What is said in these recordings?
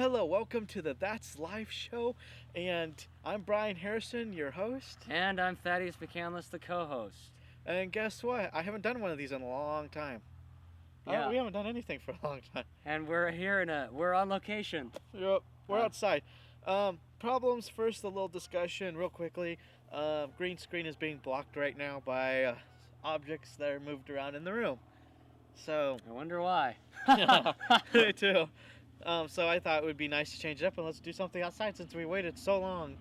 Hello, welcome to the That's Life show, and I'm Brian Harrison, your host. And I'm Thaddeus McCandless, the co-host. And guess what? I haven't done one of these in a long time. Yeah. We haven't done anything for a long time. And we're on location. Yep, we're outside. Problems first, a little discussion real quickly. Green screen is being blocked right now by objects that are moved around in the room. So I wonder why. me too. So I thought it would be nice to change it up and let's do something outside since we waited so long.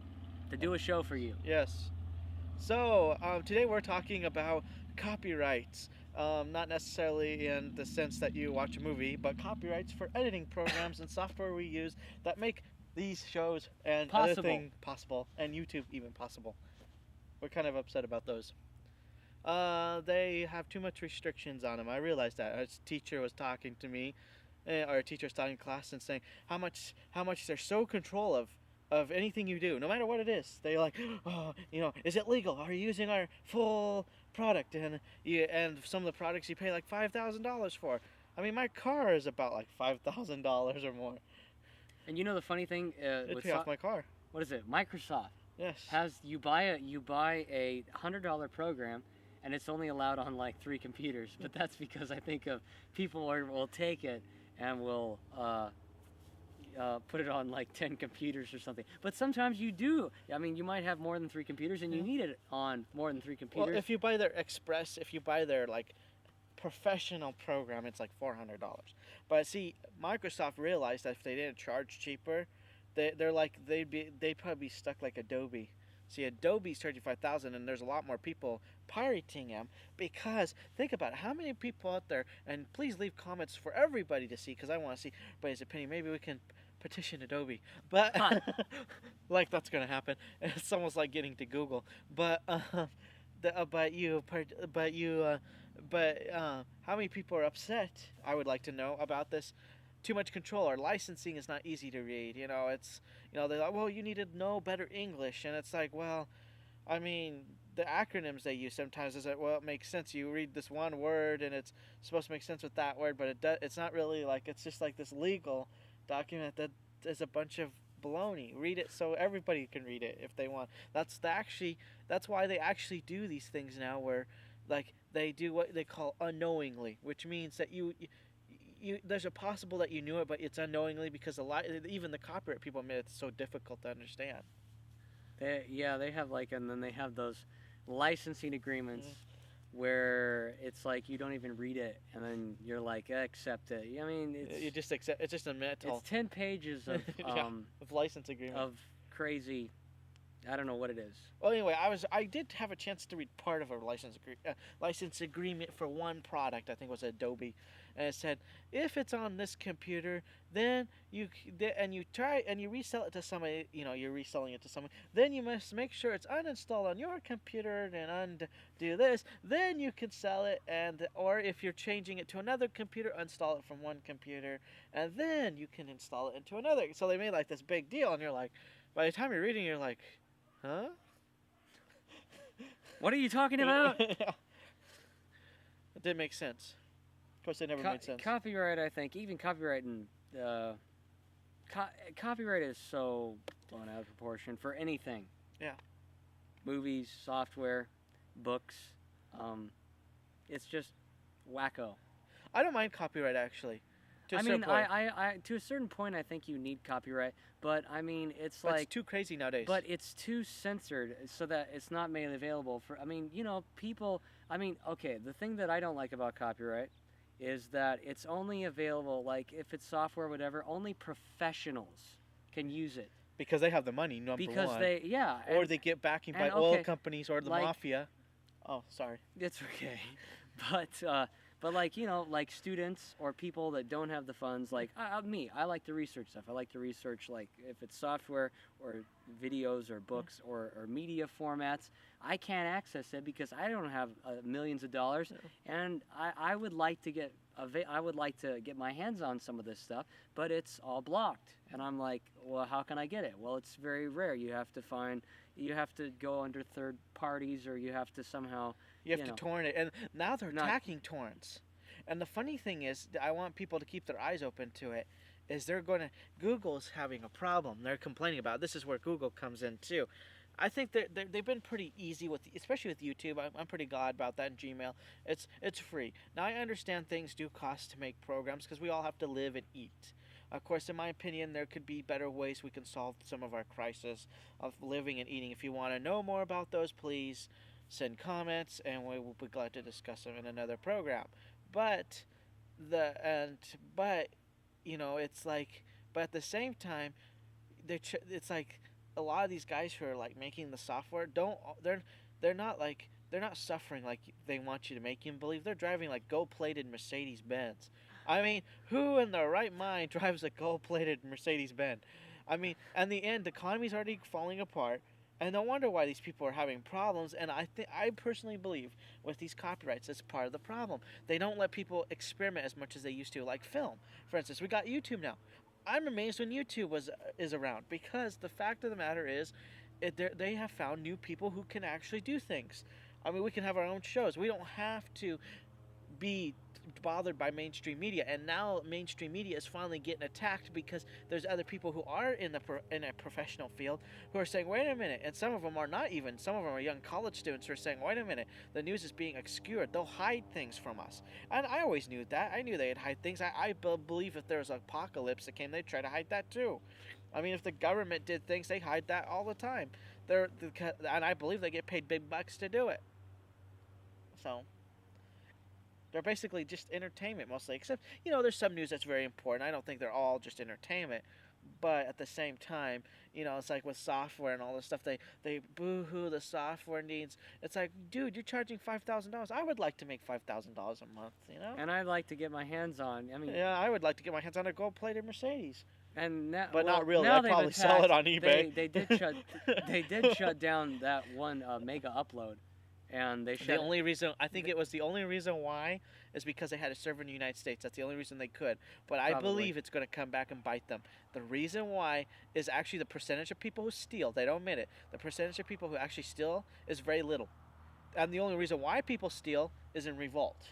To do a show for you. Yes. So today we're talking about copyrights. Not necessarily in the sense that you watch a movie, but copyrights for editing programs and software we use that make these shows and other things possible, and YouTube even possible. We're kind of upset about those. They have too much restrictions on them. I realized that. A teacher was talking to me, or a teacher was talking in class and saying how much they're so control of anything you do, no matter what it is. They're like, oh, is it legal? Are you using our full product? And some of the products you pay like $5,000 for. I mean, my car is about like $5,000 or more. And you know the funny thing It'd pay off my car. What is it? Microsoft. Yes. You buy a $100 program, and it's only allowed on like 3 computers. But that's because I think of people will take it and will put it on like 10 computers or something. But sometimes you do. I mean, you might have more than 3 computers, and you need it on more than 3 computers. Well, if you buy their Express, if you buy their like professional program, it's like $400. But see, Microsoft realized that if they didn't charge cheaper, they'd probably be stuck like Adobe. See, Adobe's charging $5,000, and there's a lot more people pirating them because think about it, how many people out there, and please leave comments for everybody to see because I want to see everybody's opinion. Maybe we can petition Adobe, but like that's gonna happen. It's almost like getting to Google. But how many people are upset? I would like to know about this. Too much control. Our licensing is not easy to read. They're like, well, you need to know better English, and it's like, well, I mean, the acronyms they use sometimes is that, well, it makes sense. You read this one word, and it's supposed to make sense with that word, but it's not really like, it's just like this legal document that is a bunch of baloney. Read it so everybody can read it if they want. That's why they actually do these things now, where like they do what they call unknowingly, which means that you there's a possible that you knew it, but it's unknowingly because even the copyright people admit it's so difficult to understand. They have and then they have those licensing agreements where it's like you don't even read it, and then you're like, accept it. I mean, you just accept. It's just a mental. It's 10 pages of of license agreement of crazy. I don't know what it is. Well, anyway, I did have a chance to read part of a license agreement for one product. I think it was Adobe, and it said if it's on this computer, then you resell it to somebody. You're reselling it to someone. Then you must make sure it's uninstalled on your computer and undo this. Then you can sell it, or if you're changing it to another computer, uninstall it from one computer, and then you can install it into another. So they made like this big deal, and you're like, by the time you're reading, you're like, huh? What are you talking about? It didn't make sense. Of course, it never made sense. Copyright, I think, even copyright copyright is so blown out of proportion for anything. Yeah. Movies, software, books. It's just wacko. I don't mind copyright, actually. To a certain point, I think you need copyright, but I mean, it's too crazy nowadays. But it's too censored so that it's not made available for. I mean, people. I mean, okay, the thing that I don't like about copyright is that it's only available, like if it's software, or whatever, only professionals can use it because they have the money. Number one. Or they get backing by oil companies or the mafia. Oh, sorry. It's okay, but like students or people that don't have the funds, like me, I like to research stuff. I like to research, like, if it's software or videos or books or media formats. I can't access it because I don't have millions of dollars, and I would like to get my hands on some of this stuff, but it's all blocked. And I'm like, well, how can I get it? Well, it's very rare. You have to go under third parties, or you have to somehow... You have to torrent it. And now they're attacking torrents. And the funny thing is, I want people to keep their eyes open to it. is they're going to Google's having a problem. They're complaining about it. This is where Google comes in too. I think they've been pretty easy with, especially with YouTube. I'm pretty glad about that. In Gmail, it's free. Now I understand things do cost to make programs because we all have to live and eat. Of course, in my opinion, there could be better ways we can solve some of our crisis of living and eating. If you want to know more about those, please send comments, and we will be glad to discuss them in another program. But the and but it's like, but at the same time, it's like a lot of these guys who are like making the software don't they're not suffering like they want you to make them believe. They're driving like gold-plated Mercedes Benz. I mean, who in their right mind drives a gold-plated Mercedes Benz? I mean, in the end, the economy's already falling apart, and no wonder why these people are having problems. And I personally believe with these copyrights, that's part of the problem. They don't let people experiment as much as they used to, like film. For instance, we got YouTube now. I'm amazed when YouTube is around, because the fact of the matter is, they have found new people who can actually do things. I mean, we can have our own shows. We don't have to be bothered by mainstream media, and now mainstream media is finally getting attacked because there's other people who are in a professional field who are saying, wait a minute, and some of them are not even, some of them are young college students who are saying, wait a minute, the news is being obscured, they'll hide things from us. And I always knew that. I knew they'd hide things. I believe if there was an apocalypse that came, they'd try to hide that too. I mean, if the government did things, they hide that all the time. And I believe they get paid big bucks to do it. So they're basically just entertainment mostly, except, there's some news that's very important. I don't think they're all just entertainment. But at the same time, it's like with software and all this stuff, they boo-hoo the software needs. It's like, dude, you're charging $5,000. I would like to make $5,000 a month. And I'd like to get my hands on, Yeah, I would like to get my hands on a gold-plated Mercedes. And now, but not really. Now I'd probably sell it on eBay. They did shut down that one mega upload. And they The only reason, I think it was the only reason why, is because they had a server in the United States. That's the only reason they could. But I believe it's going to come back and bite them. The reason why is actually the percentage of people who steal. They don't admit it. The percentage of people who actually steal is very little. And the only reason why people steal is in revolt.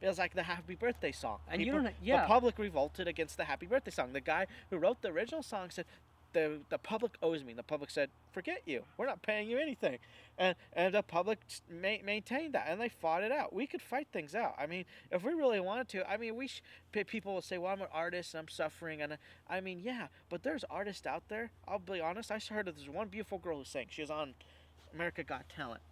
It's like the Happy Birthday song. And The public revolted against the Happy Birthday song. The guy who wrote the original song said, the public owes me. The public said, forget you. We're not paying you anything. And the public maintained that, and they fought it out. We could fight things out. I mean, if we really wanted to, I mean, people will say, well, I'm an artist and I'm suffering. And I mean, yeah, but there's artists out there. I'll be honest. I heard of this one beautiful girl who sang. She was on America Got Talent.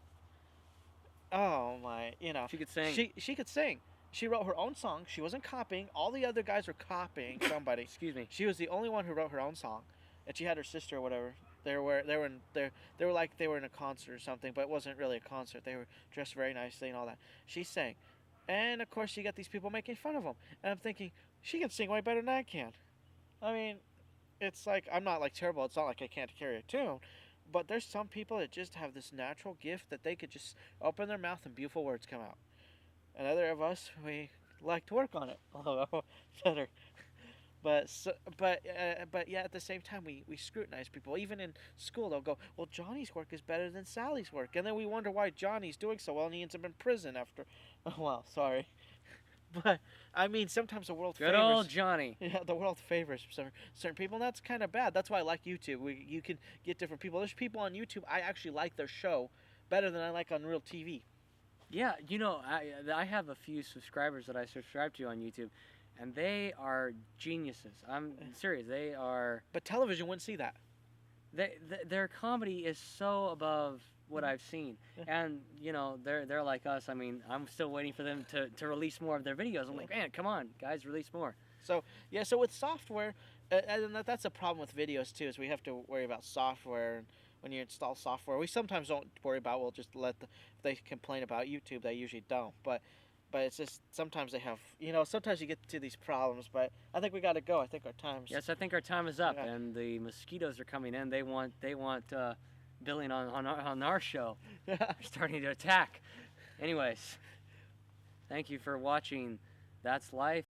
Oh, my, She could sing. She could sing. She wrote her own song. She wasn't copying. All the other guys were copying somebody. Excuse me. She was the only one who wrote her own song. And she had her sister or whatever. They were like they were in a concert or something, but it wasn't really a concert. They were dressed very nicely and all that. She sang, and of course you got these people making fun of them. And I'm thinking, she can sing way better than I can. I mean, it's like, I'm not like terrible. It's not like I can't carry a tune, but there's some people that just have this natural gift that they could just open their mouth and beautiful words come out. And other of us, we like to work on it a little better. But yeah, at the same time, we scrutinize people. Even in school, they'll go, well, Johnny's work is better than Sally's work. And then we wonder why Johnny's doing so well, and he ends up in prison after. Oh, well, sorry. But, I mean, sometimes the world favors... Good old Johnny. Yeah, the world favors certain people, and that's kind of bad. That's why I like YouTube. You can get different people. There's people on YouTube, I actually like their show better than I like on real TV. Yeah, I have a few subscribers that I subscribe to on YouTube. And they are geniuses. I'm serious. They are. But television wouldn't see that. Their comedy is so above what I've seen, and they're like us. I mean, I'm still waiting for them to release more of their videos. I'm like, man, come on, guys, release more. So yeah, so with software, and that's a problem with videos too, is we have to worry about software. And when you install software, we sometimes don't worry about. We'll just if they complain about YouTube, they usually don't. But it's just sometimes they have, sometimes you get to these problems. But I think we got to go. I think our time's... Yes, I think our time is up, and the mosquitoes are coming in. They want billing on our show. They're starting to attack. Anyways, thank you for watching That's Life.